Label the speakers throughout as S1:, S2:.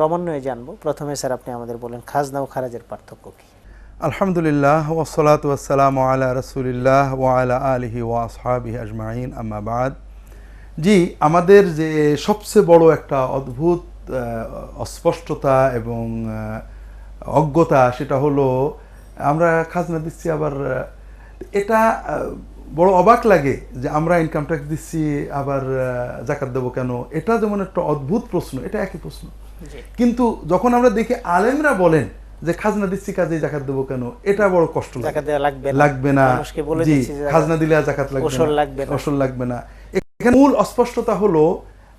S1: ক্রমান্বয়ে জানবো। প্রথমে স্যার আপনি আমাদের বলেন খাজনা ও খারাজের পার্থক্য কি?
S2: আলহামদুলিল্লাহ ওয়াসসালাতু ওয়াসসালামু আলা রাসূলিল্লাহ ওয়া আলা আলিহি ওয়া আসহাবিহি আজমাইন আম্মা বাদ। জি, আমাদের যে সবচেয়ে বড় একটা অদ্ভুত অস্পষ্টতা এবং অজ্ঞতা সেটা হলো আমরা খাজনা দিচ্ছি, আবার এটা বড় অবাক লাগে যে আমরা ইনকাম ট্যাক্স দিচ্ছি আবার জাকাত দেবো কেন। এটা যেমন একটা অদ্ভুত প্রশ্ন, এটা একই প্রশ্ন। কিন্তু যখন আমরা দেখি আলেমরা বলেন যে খাজনা দিচ্ছি কাজে জাকাত দেবো কেন, এটা বড় কষ্ট লাগবে না। জি, খাজনা দিলে আর জাকাত লাগবে না, ওসল লাগবে না। এখানে মূল অস্পষ্টতা হলো,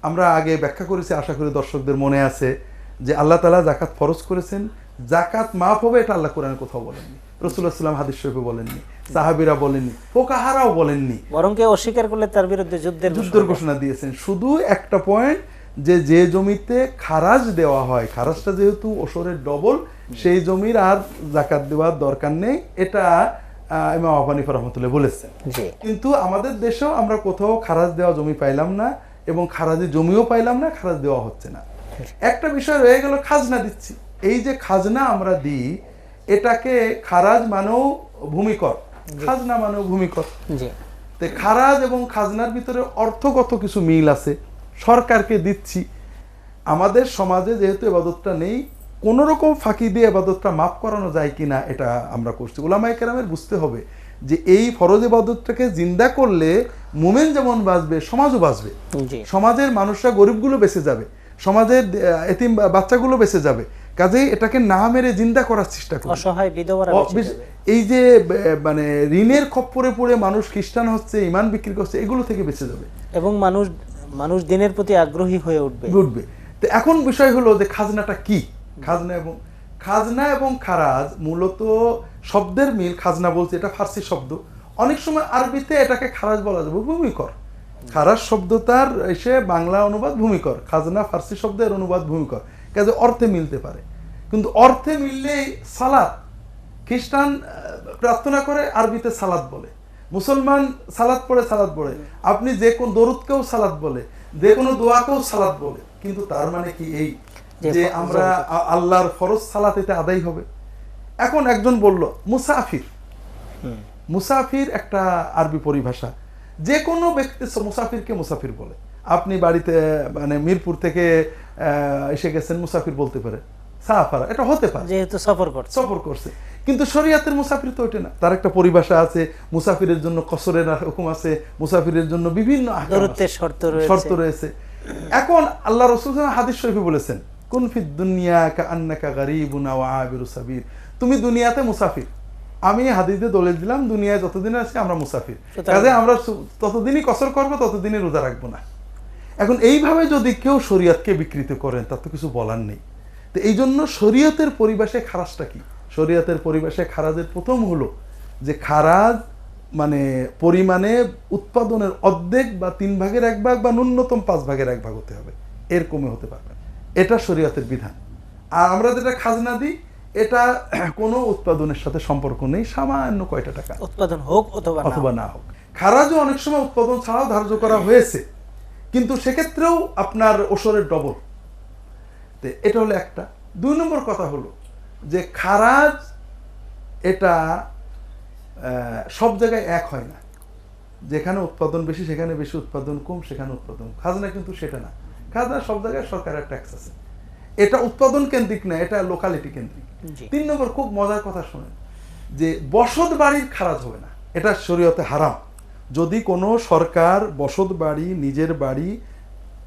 S2: আমরা আগে ব্যাখ্যা করেছি, আশা করি দর্শকদের মনে আছে, যে আল্লাহ তাআলা জাকাত ফরজ করেছেন, জাকাত মাফ হবে এটা আল্লাহ কোরআনে কোথাও বলেননি, রাসূলুল্লাহ সাল্লাল্লাহু আলাইহি ওয়াসাল্লাম হাদিস শরীফে বলেননি, সাহাবীরা বলেননি, ফুকাহারাও বলেননি।
S1: বরং কেউ অস্বীকার করলে তার বিরুদ্ধে যুদ্ধের
S2: ঘোষণা দিয়েছেন। শুধু একটা পয়েন্ট, যে জমিতে খারাজ দেওয়া হয়, খারাজটা যেহেতু ওসরের ডবল, সেই জমির আর জাকাত দেওয়ার দরকার নেই, এটা ইমাম আবু হানিফা রাহমাতুল্লাহ বলেছেন। কিন্তু আমাদের দেশেও আমরা কোথাও খারাজ দেওয়া জমি পাইলাম না, এবং খারাজি জমিও পাইলাম না, খারাজ দেওয়া হচ্ছে না। একটা বিষয় রয়ে গেল, খাজনা দিচ্ছি। এই যে খাজনা আমরা দিই, এটাকে খারাজ মানেও ভূমিকর, খাজনা মানেও ভূমিকর। তো খারাজ এবং খাজনার ভিতরে অর্থগত কিছু মিল আছে। সরকারকে দিচ্ছি, আমাদের সমাজে যেহেতু ইবাদতটা নেই, কোন রকম ফাঁকি দিয়ে ইবাদতটা মাফ করানো যায় কিনা এটা আমরা করছি। উলামায়ে কেরামের বুঝতে হবে যে এই ফরজ ইবাদতটাকে জিন্দা করলে মুমিন যেমন বাঁচবে, সমাজও বাঁচবে। সমাজের মানুষরা, গরিবগুলো বেঁচে যাবে, সমাজের এতিম বাচ্চাগুলো বেঁচে যাবে। কাজেই এটাকে না মেরে জিন্দা করার চেষ্টা করি।
S1: অসহায় বিধবারা
S2: এই যে মানে ঋণের খপ্পরে পড়ে মানুষ খ্রিস্টান হচ্ছে, ঈমান বিক্রি করছে, এগুলো থেকে বেঁচে যাবে, এবং
S1: মানুষ দিনের প্রতি আগ্রহী হয়ে উঠবে।
S2: তো এখন বিষয় হলো যে খাজনাটা কি। খাজনা এবং খারাজ মূলত শব্দের মিল। খাজনা বলছে, এটা ফার্সি শব্দ, অনেক সময় আরবিতে এটাকে খারাজ বলা যাবে, ভূমিকর। খারাজ শব্দটার এসে বাংলা অনুবাদ ভূমিকর, খাজনা ফার্সি শব্দের অনুবাদ ভূমিকর, কাজে অর্থে মিলতে পারে। কিন্তু অর্থে মিললেই সালাত, খ্রিস্টান প্রার্থনা করে আরবিতে সালাত বলে, মুসলমান সালাত পড়ে সালাত পড়ে, আপনি যে কোন দরুদকেও সালাত বলে, যে কোনো দোয়াকেও সালাত বলে। কিন্তু তার মানে কি এই যে আমরা আল্লাহর ফরজ সালাত এতে আদায় হবে? এখন একজন বলল মুসাফির, মুসাফির একটা আরবি পরিভাষা, যে কোনো ব্যক্তি মুসাফিরকে মুসাফির বলে। আপনি বাড়িতে মানে মিরপুর থেকে এসে গেছেন, মুসাফির বলতে পারে, সাফার, এটা হতে পারে
S1: যেহেতু সফর করছে।
S2: কিন্তু শরীয়তের মুসাফির তো ওটা না, তার একটা পরিভাষা আছে। মুসাফিরের জন্য কসরের হুকুম আছে, মুসাফিরের জন্য বিভিন্ন শর্ত রয়েছে। এখন আল্লাহ রাসূল হাদিস শরীফে বলেছেন, কুন ফিদ দুনিয়া কাআন্নাকা গারীবুন ওয়া আবিরু সাবির, তুমি দুনিয়াতে মুসাফির। আমি হাদিসে দলিল দিলাম, দুনিয়ায় যতদিন আছি আমরা মুসাফির, কাজে আমরা ততদিনই কসর করব, ততদিনই রোজা রাখবো না। এখন এইভাবে যদি কেউ শরীয়তকে বিকৃত করেন, তার তো কিছু বলার নেই। তো এই জন্য শরীয়তের পরিভাষায় খারাজটা কি? শরীয়তের পরিভাষায় খারাজের প্রথম হলো যে খারাজ মানে পরিমাণে উৎপাদনের অর্ধেক বা 1/3 বা ন্যূনতম 5/1 হতে হবে, এর কমে হতে পারবে, এটা শরীয়তের বিধান। আর আমরা যেটা খাজনা দিই, এটা কোনো উৎপাদনের সাথে সম্পর্ক নেই, সামান্য কয়টা টাকা
S1: উৎপাদন হোক অথবা
S2: না হোক। খারাজও অনেক সময় উৎপাদন ছাড়াও ধার্য করা হয়েছে, কিন্তু সেক্ষেত্রেও আপনার ওসরের ডবল। এটা হলো একটা। 2 নম্বর কথা হলো যে খারাজ এটা সব জায়গায় এক হয় না। যেখানে উৎপাদন বেশি সেখানে বেশি, উৎপাদন কম সেখানে উৎপাদন। খাজনা কিন্তু সেটা না, খাজনা সব জায়গায় সরকারের ট্যাক্স আছে, এটা উৎপাদন কেন্দ্রিক না, এটা লোকালিটি কেন্দ্রিক। 3 নম্বর খুব মজার কথা শোনেন, যে বসত বাড়ির খারাজ হবে না, এটা শরীয়তে হারাম। যদি কোনো সরকার বসত বাড়ি, নিজের বাড়ি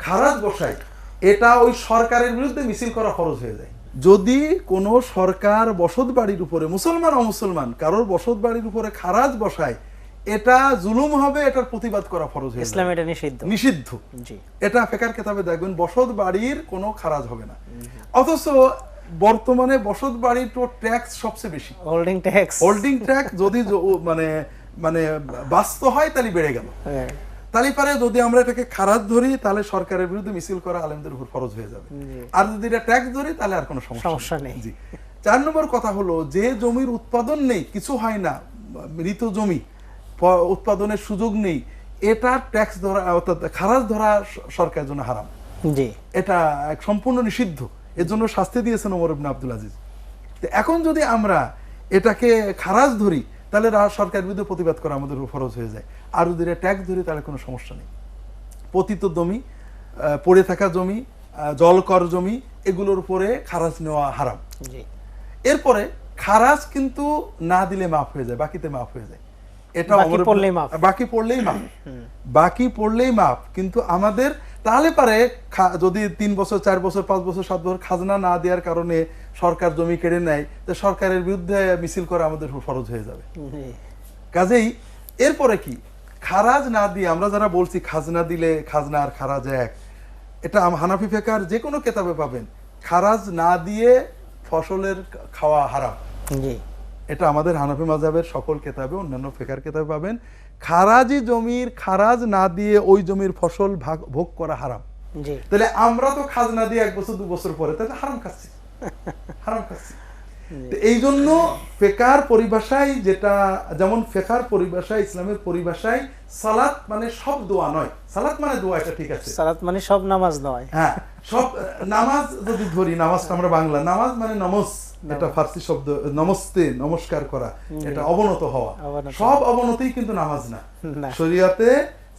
S2: খারাজ বসায়, এটা ওই সরকারের বিরুদ্ধে মিছিল করা ফরজ হয়ে যায়। যদি কোনো সরকার বসত বাড়ির উপরে, মুসলমান অমুসলমান কারোর বসত বাড়ির উপরে খারাজ বসায়, এটা জুলুম হবে, এটার প্রতিবাদ করা ফরজ হয়ে যায়।
S1: ইসলামে এটা নিষিদ্ধ।
S2: এটা ফিকহের কিতাবে দেখবেন, বসত বাড়ির কোনো খারাজ হবে না। অথচ বর্তমানে বসত বাড়ির তো ট্যাক্স সবচেয়ে বেশি, হোল্ডিং ট্যাক্স যদি মানে বাস্তব হয় তাহলে বেড়ে গেল। তাহলে পারে যদি আমরা এটাকে খারাজ ধরি, তাহলে সরকারের বিরুদ্ধে মিছিল করা আলেমদের উপর ফরজ হয়ে যাবে। আর যদি এটা ট্যাক্স ধরি, তাহলে আর কোনো সমস্যা নেই। 4 নম্বর কথা হলো, যে জমির উৎপাদন নেই, কিছু হয় না, মৃত জমি, উৎপাদনের সুযোগ নেই, এটা ট্যাক্স ধরা অর্থাৎ খারাজ ধরা সরকারের জন্য হারাম। এটা সম্পূর্ণ নিষিদ্ধ। এর জন্য শাস্তি দিয়েছেন ওমর ইবনে আব্দুল আজিজ। তো এখন যদি আমরা এটাকে খারাজ ধরি তাহলে সরকারের বিরুদ্ধে প্রতিবাদ করা আমাদের উপর ফরজ হয়ে যায়। আর যদি ট্যাক্স ধরি তাহলে কোনো সমস্যা নেই। পতিত জমি, পড়ে থাকা জমি, জলকর জমি, এগুলোর উপরে খারাজ নেওয়া হারাম। এরপরে খারাজ কিন্তু না দিলে মাফ হয়ে যায়, বাকিতে মাফ হয়ে যায়। এটা বাকি পড়লেই মাফ। কিন্তু আমাদের তাহলে পারে যদি 3 বছর 4 বছর 5 বছর 7 বছর খাজনা না দেওয়ার কারণে সরকার জমি কেড়ে নেয়, তো সরকারের বিরুদ্ধে মিছিল করা আমাদের ফরজ হয়ে যাবে। কাজেই এরপরে কি খারাজ না দিয়ে আমরা যারা বলছি খাজনা দিলে খাজনা আর খারাজ এক, এটা হানাফি ফিকহের যে কোনো কিতাবে পাবেন। খারাজ না দিয়ে ফসলের খাওয়া হারাম, এটা আমাদের হানাফি মাযহাবের সকল কিতাবে, অন্যান্য ফিকহের কিতাবে পাবেন। খারাজি জমির খারাজ না দিয়ে ওই জমির ফসল ভোগ করা হারাম। তাহলে আমরা তো খাজনা দিয়ে 1 বছর 2 বছর পরে তাহলে হারাম খাচ্ছি। এই জন্য ফিকহের পরিভাষায়, যেটা যেমন ফিকহের পরিভাষায়, ইসলামের পরিভাষায় সালাত মানে সব দোয়া নয়। সালাত মানে দোয়া, এটা ঠিক আছে।
S1: সালাত মানে সব নামাজ নয়।
S2: হ্যাঁ, সব নামাজ যদি ধরি, নামাজটা আমরা বাংলা, নামাজ মানে নমস, এটা ফার্সি শব্দ, নমস্তে, নমস্কার করা, এটা অবনত হওয়া। সব অবনতি কিন্তু নামাজ না। শরীয়তে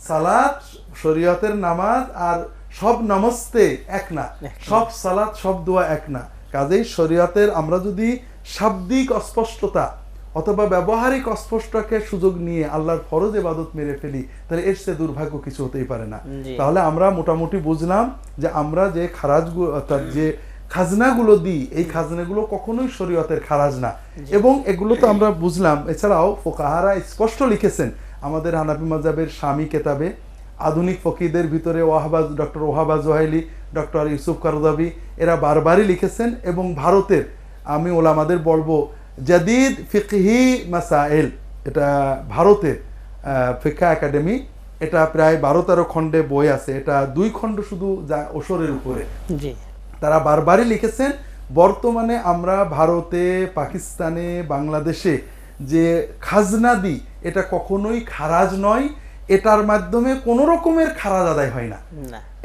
S2: সালাত, শরীয়তের নামাজ আর সব নমস্তে এক না, সব সালাত সব দোয়া এক না। কাজেই শরীয়তের আমরা যদি শাব্দিক অস্পষ্টতা অথবা ব্যবহারিক অস্পষ্টতাকে সুযোগ নিয়ে আল্লাহর ফরজ ইবাদত মেরে ফেলি, তাহলে এর চেয়ে দুর্ভাগ্য কিছু হতেই পারে না। তাহলে আমরা মোটামুটি বুঝলাম যে আমরা যে খারাজগুলো অর্থাৎ যে খাজনাগুলো দিই, এই খাজনাগুলো কখনোই শরীয়তের খারাজ না। এবং এগুলো তো আমরা বুঝলাম। এছাড়াও ফুকাহারা স্পষ্ট লিখেছেন আমাদের হানাফি মাযহাবের শামী কিতাবে, আধুনিক ফকিদের ভিতরে ডক্টর ওয়াহাবা জোহাইলি, ডক্টর ইউসুফ কারদাবি, এরা বারবারই লিখেছেন। এবং ভারতের আমি ওলামাদের বলবো জাদিদ ফিকহি মাসাইল, এটা ভারতের ফিকহ একাডেমি, এটা প্রায় 12-13 খণ্ডে বই আছে। এটা 2 খণ্ড শুধু যা ওসরের উপরে। তারা বারবারই লিখেছেন বর্তমানে আমরা ভারতে, পাকিস্তানে, বাংলাদেশে যে খাজনা দিই এটা কখনোই খারাজ নয়। এটার মাধ্যমে কোনো রকমের খারাজ আদায় হয় না।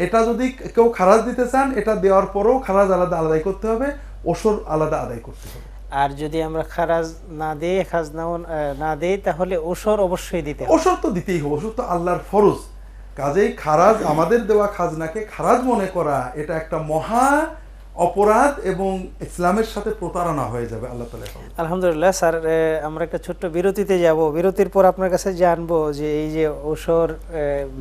S2: এটা যদি কেউ খারাজ দিতে চান, এটা দেওয়ার পরেও খারাজ আলাদা আদায় করতে হবে, ওসর আলাদা আদায় করতে হবে।
S1: আর যদি আমরা খারাজ না দেই, খাজনাও না দেই, তাহলে ওসর অবশ্যই দিতে হবে।
S2: ওসর তো দিতেই হবে, ওসর তো আল্লাহর ফরজ। কাজেই খারাজ, আমাদের দেওয়া খাজনাকে খারাজ মনে করা, এটা একটা মহা অপরাধ এবং ইসলামের সাথে প্রতারণা হয়ে যাবে। আল্লাহ তাআলা।
S1: আলহামদুলিল্লাহ স্যার, আমরা একটা ছোট্ট বিরতিতে যাব। বিরতির পর আপনার কাছে জানবো যে এই যে ওসর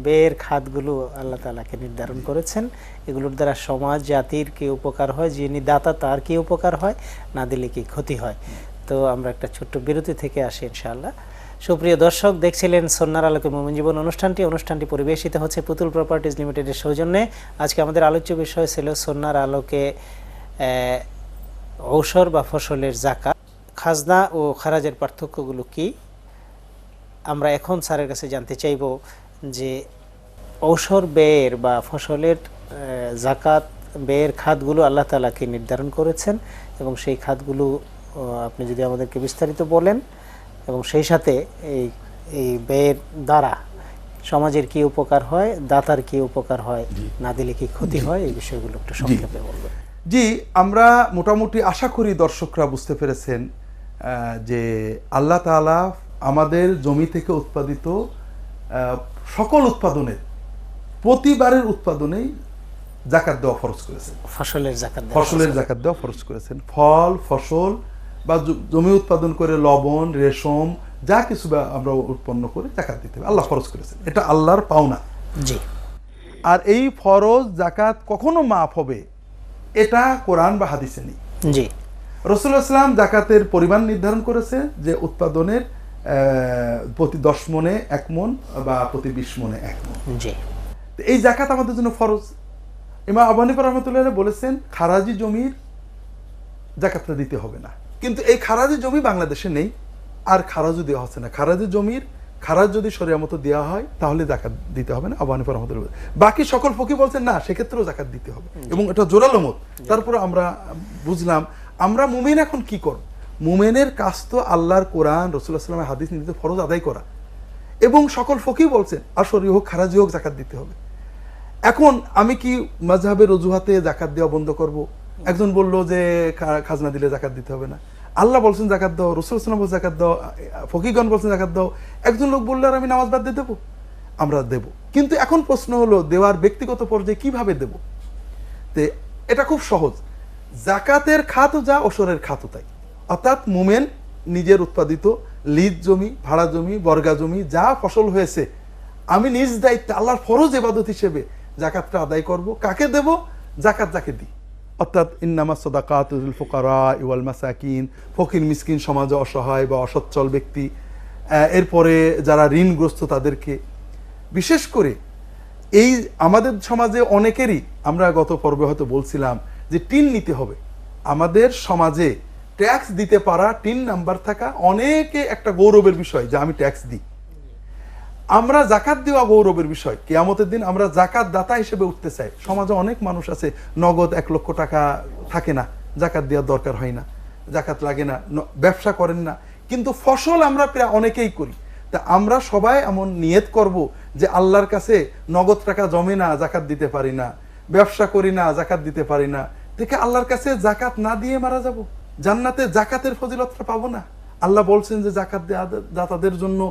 S1: ব্যয়ের খাতগুলো আল্লাহ তাআলাকে নির্ধারণ করেছেন, এগুলোর দ্বারা সমাজ জাতির কি উপকার হয়, যিনি দাতা তার কি উপকার হয়, না দিলে কি ক্ষতি হয়। তো আমরা একটা ছোট্ট বিরতি থেকে আসি ইনশাআল্লাহ। সুপ্রিয় দর্শক, দেখছিলেন সন্ন্যার আলোকে মুমিন জীবন অনুষ্ঠানটি পরিবেশিত হচ্ছে পুতুল প্রপার্টিজ লিমিটেডের সৌজন্যে। আজকে আমাদের আলোচ্য বিষয় ছিল সন্ন্যার আলোকে ঔষর বা ফসলের যাকাত, খাজনা ও খারাজের পার্থক্যগুলো কি। আমরা এখন স্যারের কাছে জানতে চাইব যে ঔষর ব্যয়ের বা ফসলের যাকাত ব্যয়ের খাতগুলো আল্লাহ তাআলা কি নির্ধারণ করেছেন, এবং সেই খাতগুলো আপনি যদি আমাদেরকে বিস্তারিত বলেন, এবং সেই সাথে এই ব্যয়ের দ্বারা সমাজের কি উপকার হয়, দাতার কি উপকার হয়, না দিলে কি ক্ষতি হয়, এই বিষয়গুলো একটু সংক্ষেপে বলবেন।
S2: জি, আমরা মোটামুটি আশা করি দর্শকরা বুঝতে পেরেছেন যে আল্লাহ তাআলা আমাদের জমি থেকে উৎপাদিত সকল উৎপাদনের, প্রতিবারের উৎপাদনেই যাকাত দেওয়া ফরজ করেছেন।
S1: ফসলের
S2: যাকাত দেওয়া ফরজ করেছেন। ফল, ফসল বা জমি উৎপাদন করে লবণ, রেশম যা কিছু আমরা উৎপন্ন করে যাকাত দিতে হবে, আল্লাহ ফরজ করেছেন। এটা আল্লাহর পাওনা।
S1: জি।
S2: আর এই ফরজ যাকাত কখনো মাফ হবে এটা কোরআন বা হাদিসে নেই।
S1: জি।
S2: রাসূলুল্লাহ সাল্লাল্লাহু আলাইহি ওয়াসাল্লাম যাকাতের পরিমাণ নির্ধারণ করেছে যে উৎপাদনের প্রতি 10 মণে 1 মণ বা প্রতি 20 মণে 1 মণ।
S1: জি।
S2: এই যাকাত আমাদের জন্য ফরজ। ইমাম আবু হানিফা রাহমাতুল্লাহ আলাইহি বলেছেন খারাজি জমির যাকাতটা দিতে হবে না। কিন্তু এই খারাজি জমি বাংলাদেশে নেই, আর খারাজও দেওয়া হচ্ছে না। খারাজি জমির খারাজ যদি শরিয়া মতো দেওয়া হয় তাহলে যাকাত দিতে হবে না, আবু হানিফা রাহমাতুল্লাহ। বাকি সকল ফকিহ বলছেন না, সেক্ষেত্রেও যাকাত দিতে হবে, এবং এটা জোরালো মত। তারপরে আমরা বুঝলাম আমরা মুমিন এখন কি করব। মুমিনের কাজ তো আল্লাহর কোরআন, রাসূলুল্লাহ সাল্লাল্লাহু আলাইহি ওয়াসাল্লামের হাদিস নির্দেশিত ফরজ আদায় করা, এবং সকল ফকিহ বলছেন আসরি হোক খারাজি হোক যাকাত দিতে হবে। এখন আমি কি মাযহাবের অজুহাতে যাকাত দেওয়া বন্ধ করব, একজন বললো যে খাজনা দিলে জাকাত দিতে হবে না, আল্লাহ বলছেন জাকাত দাও, রাসূল সাল্লাল্লাহু আলাইহি ওয়াসাল্লাম জাকাত দাও, ফকিহগণ বলছেন জাকাত দাও। একজন লোক বললো আর আমি নামাজ বাদ দিয়ে দেবো, আমরা দেব। কিন্তু এখন প্রশ্ন হলো দেওয়ার ব্যক্তিগত পর্যায়ে কিভাবে দেব? তে এটা খুব সহজ। জাকাতের খাতও যা, ওসরের খাতও তাই। অর্থাৎ মোমেন নিজের উৎপাদিত লিজ জমি, ভাড়া জমি, বর্গা জমি যা ফসল হয়েছে, আমি নিজ দায়িত্বে আল্লাহর ফরজ ইবাদত হিসেবে জাকাতটা আদায় করব। কাকে দেব? জাকাত যাকে দিই। অর্থাৎ ইন্নামাস সাদাকাতুল লিল ফুকারা ওয়াল মাসাকিন, ফকির মিসকিন সমাজে অসহায় বা অসচ্ছল ব্যক্তি, এরপরে যারা ঋণগ্রস্ত তাদেরকে। বিশেষ করে এই আমাদের সমাজে অনেকেরই, আমরা গত পর্বে হয়তো বলছিলাম যে টিন নিতে হবে। আমাদের সমাজে ট্যাক্স দিতে পারা, টিন নাম্বার থাকা অনেকে একটা গৌরবের বিষয় যে আমি ট্যাক্স দিই। আমরা জাকাত দেওয়া গৌরবের বিষয়। কিয়ামতের দিন আমরা জাকাত দাতা হিসেবে উঠতে চাই। সমাজে অনেক মানুষ আছে নগদ 1 লক্ষ টাকা থাকে না, জাকাত দেওয়ার দরকার হয় না, জাকাত লাগে না, ব্যবসা করেন না, কিন্তু ফসল আমরা প্রায় অনেকেই করি। তা আমরা সবাই এমন নিয়ত করব যে আল্লাহর কাছে নগদ টাকা জমে না, জাকাত দিতে পারি না, ব্যবসা করি না, জাকাত দিতে পারি না, দেখে আল্লাহর কাছে জাকাত না দিয়ে মারা যাব, জান্নাতে জাকাতের ফজিলতটা পাবো না। আল্লাহ বলছেন যে জাকাত দাতাদের জন্য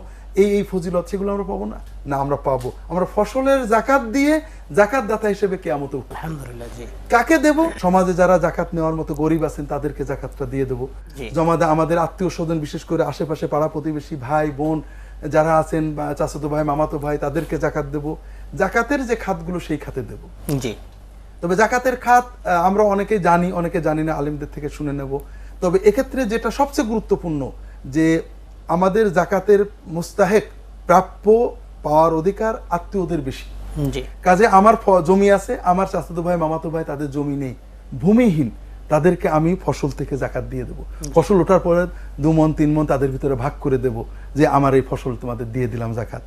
S2: এই এই ফজিলত, সেগুলো আমরা পাবো না? না, আমরা পাবো। আমরা ফসলের জাকাত দিয়ে জাকাত দাতা হিসেবে কিয়ামতে উঠব।
S1: আলহামদুলিল্লাহ। জি।
S2: কাকে দেব? সমাজে যারা জাকাত নেওয়ার মতো গরিব আছেন তাদেরকে জাকাতটা দিয়ে দেবো। জমাদা আমাদের আত্মীয় স্বজন, বিশেষ করে আশেপাশে পাড়া প্রতিবেশী ভাই বোন যারা আছেন, বা চাচাতো ভাই, মামাতো ভাই, তাদেরকে জাকাত দেব। জাকাতের যে খাতগুলো সেই খাতে দেব।
S1: জি।
S2: তবে জাকাতের খাত আমরা অনেকেই জানি, অনেকে জানি না, আলিমদের থেকে শুনে নেব। তবে এক্ষেত্রে যেটা সবচেয়ে গুরুত্বপূর্ণ, যে আমাদের জাকাতের মুস্তাহেক, প্রাপ্য পাওয়ার অধিকার আত্মীয়দের বেশি। কাজে আমার জমি আছে, আমার চাচাতো ভাই, মামাতো ভাই, তাদের জমি নেই, ভূমিহীন, তাদেরকে আমি ফসল থেকে জাকাত দিয়ে দেবো। ফসল ওঠার পরে 2 মণ 3 মণ তাদের ভিতরে ভাগ করে দেব, যে আমার এই ফসল তোমাদের দিয়ে দিলাম জাকাত।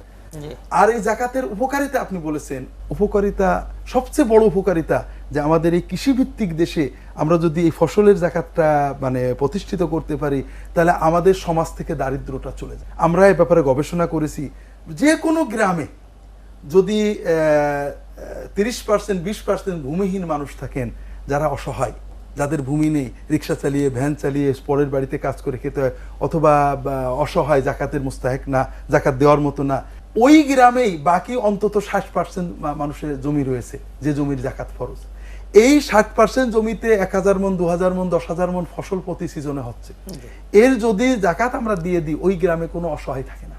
S2: আর এই জাকাতের উপকারিতা আপনি বলেছেন, উপকারিতা সবচেয়ে বড় উপকারিতা যে আমাদের এই কৃষিভিত্তিক দেশে আমরা যদি এই ফসলের জাকাতটা মানে প্রতিষ্ঠিত করতে পারি, তাহলে আমাদের সমাজ থেকে দারিদ্রতা চলে যায়। আমরা এই ব্যাপারে গবেষণা করেছি, যে কোনো গ্রামে যদি 30% 20% ভূমিহীন মানুষ থাকেন, যারা অসহায়, যাদের ভূমি নেই, রিক্সা চালিয়ে, ভ্যান চালিয়ে পরের বাড়িতে কাজ করে খেতে হয়, অথবা অসহায়, জাকাতের মুস্তাহেক না, জাকাত দেওয়ার মতো না, ওই গ্রামেই বাকি অন্তত 60% মানুষের জমি রয়েছে যে জমির জাকাত ফরজ। এই 60% জমিতে 1000 মণ, 2000 মণ, 10,000 মণ ফসল প্রতি সিজনে হচ্ছে। এর যদি জাকাত আমরা দিয়ে দিই, ওই গ্রামে কোনো অসহায় থাকে না।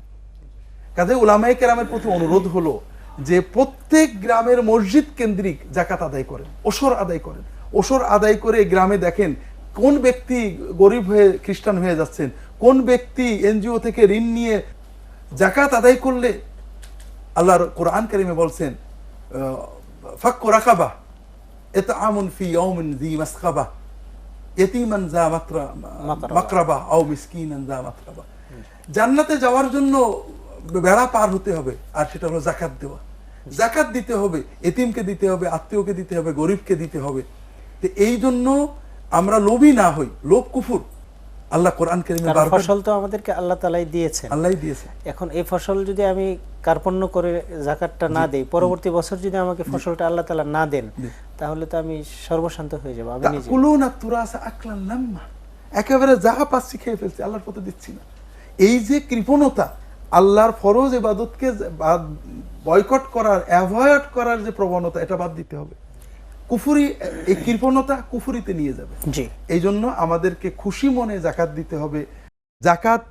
S2: কাজে উলামায়ে কেরামের প্রতি অনুরোধ হলো যে প্রত্যেক গ্রামের মসজিদ কেন্দ্রিক জাকাত আদায় করেন, ওসর আদায় করেন। ওসর আদায় করে গ্রামে দেখেন কোন ব্যক্তি গরিব হয়ে খ্রিস্টান হয়ে যাচ্ছেন, কোন ব্যক্তি এনজিও থেকে ঋণ নিয়ে জাকাত আদায় করলে আল্লাহর কোরআন কারিমে বলছেন ফাক্কু রাকাবা ইতআমুন ফি ইয়াউমিন যী মাসখাবা ইয়াতীমান যা মাকরাবা আও মিসকিনান যা মাতরাবা। জান্নাতে যাওয়ার জন্য বেড়া পার হতে হবে, আর সেটা হলো জাকাত দেওয়া। জাকাত দিতে হবে, এতিমকে দিতে হবে, আত্মীয়কে দিতে হবে, গরিবকে দিতে হবে। তো এই জন্য আমরা লোভী না হই, লোভ কুফর। আল্লাহ কোরআন কারীমে বারবার,
S1: ফসল তো আমাদেরকে আল্লাহ তাআলাই দিয়েছেন,
S2: আল্লাহই দিয়েছে।
S1: এখন এই ফসল যদি আমি কার্পণ্য করে জাকাতটা না দেই, পরবর্তী বছর যদি আমাকে ফসলটা আল্লাহ তাআলা না দেন, তাহলে তো আমি সর্বশান্ত হয়ে যাব। আমি নিজে
S2: তাকুলুনা তুরাসা আকলান লাম্মা, একেবারে যা পাচ্ছি খেয়ে ফেলছি, আল্লাহর পথে দিচ্ছি না। এই যে কৃপণতা, আল্লাহর ফরজ ইবাদতকে বয়কট করার, অ্যাভয়েড করার যে প্রবণতা, এটা বাদ দিতে হবে। কুফরি, এই কৃপণতা কুফরিতে নিয়ে যাবে। এই জন্য আমাদেরকে খুশি মনে জাকাত দিতে হবে। জাকাত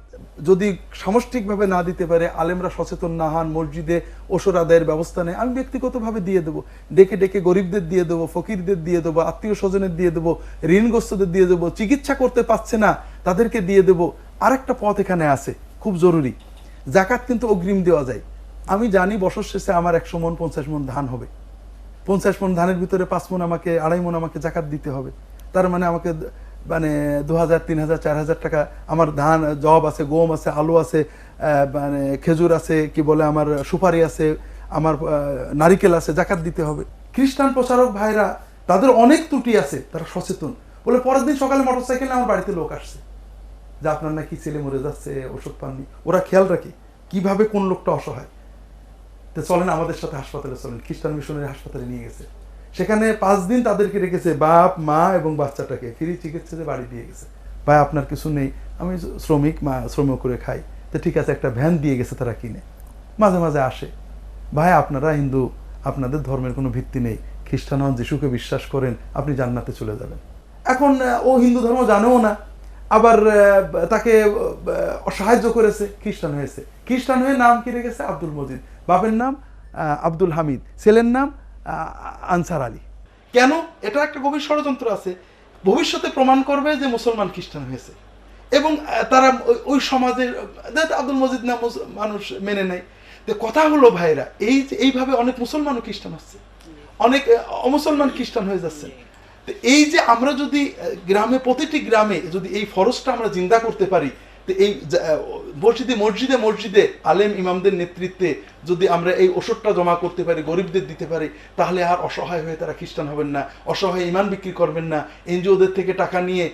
S2: যদি সামষ্টিকভাবে না দিতে পারে, আলেমরা সচেতন না হন, মসজিদে ওসর আদায়ের ব্যবস্থা নেই, আমি ব্যক্তিগতভাবে দিয়ে দেবো, ডেকে ডেকে গরিবদের দিয়ে দেবো, ফকিরদের দিয়ে দেবো, আত্মীয় স্বজনের দিয়ে দেবো, ঋণগ্রস্তদের দিয়ে দেবো, চিকিৎসা করতে পারছে না তাদেরকে দিয়ে দেবো। আরেকটা পথ এখানে আছে খুব জরুরি, জাকাত কিন্তু অগ্রিম দেওয়া যায়। আমি জানি বছর শেষে আমার 100 মণ 50 মণ ধান হবে, 50 মণ ধানের ভিতরে 5 মণ আমাকে, 2.5 মণ আমাকে জাকাত দিতে হবে। তার মানে আমাকে মানে 2000 3000 4000 টাকা আমার ধান, জব আছে, গম আছে, আলু আছে, মানে খেজুর আছে, কি বলে আমার সুপারি আছে, আমার নারিকেল আছে, জাকাত দিতে হবে। খ্রিস্টান প্রচারক ভাইরা, তাদের অনেক ত্রুটি আছে, তারা সচেতন। বলে পরের দিন সকালে মোটরসাইকেলে আমার বাড়িতে লোক আসছে যে আপনার নাকি ছেলে মরে যাচ্ছে, ওষুধ পাননি। ওরা খেয়াল রাখে কিভাবে কোন লোকটা অসহায়। তো চলেন আমাদের সাথে হাসপাতালে চলেন, খ্রিস্টান মিশনের হাসপাতালে নিয়ে গেছে। সেখানে 5 দিন তাদেরকে রেখেছে, বাপ মা এবং বাচ্চাটাকে ফ্রি চিকিৎসাতে বাড়ি দিয়ে গেছে। ভাই আপনার কিছু নেই, আমি শ্রমিক, মা শ্রম করে খাই, তো ঠিক আছে, একটা ভ্যান দিয়ে গেছে তারা কিনে, মাঝে মাঝে আসে। ভাই আপনারা হিন্দু, আপনাদের ধর্মের কোনো ভিত্তি নেই, খ্রিস্টান হন, যিশুকে বিশ্বাস করেন, আপনি জান্নাতে চলে যাবেন। এখন ও হিন্দু ধর্ম জানেও না, আবার তাকে সাহায্য করেছে, খ্রিস্টান হয়েছে। খ্রিস্টান হয়ে নাম কি রেখেছে? আব্দুল মজিদ। বাপের নাম আব্দুল হামিদ, ছেলের নাম আনসার আলী। কেন? এটা একটা গভীর ষড়যন্ত্র আছে। ভবিষ্যতে প্রমাণ করবে যে মুসলমান খ্রিস্টান হয়েছে, এবং তারা ওই সমাজের আব্দুল মজিদ নাম মানুষ মেনে নেয়। তো কথা হলো ভাইরা, এই যে এইভাবে অনেক মুসলমানও খ্রিস্টান হচ্ছে, অনেক অমুসলমান খ্রিস্টান হয়ে যাচ্ছে। তো এই যে আমরা যদি গ্রামে, প্রতিটি গ্রামে যদি এই ফরজটা আমরা জিন্দা করতে পারি, তো এই মসজিদে মসজিদে মসজিদে আলেম ইমামদের নেতৃত্বে যদি আমরা এই ওষুধটা জমা করতে পারি, গরিবদের দিতে পারি, তাহলে আর অসহায় হয়ে তারা খ্রিস্টান হবেন না, অসহায় ইমান বিক্রি করবেন না, এনজিওদের থেকে টাকা নিয়ে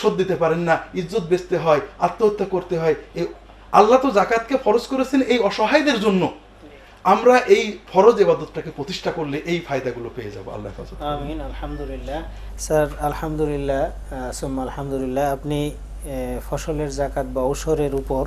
S2: শোধ দিতে পারেন না, ইজ্জত বেচতে হয়, আত্মহত্যা করতে হয়। এই আল্লাহ তো জাকাতকে ফরজ করেছেন এই অসহায়দের জন্য। আমরা এই ফরজ ইবাদতটাকে প্রতিষ্ঠা করলে এই ফায়দাগুলো পেয়ে যাব। আল্লাহ
S1: আমিন। আলহামদুলিল্লাহ স্যার, আলহামদুলিল্লাহ, সুম্মা আলহামদুলিল্লাহ। আপনি ফসলের জাকাত বা ঔষধের উপর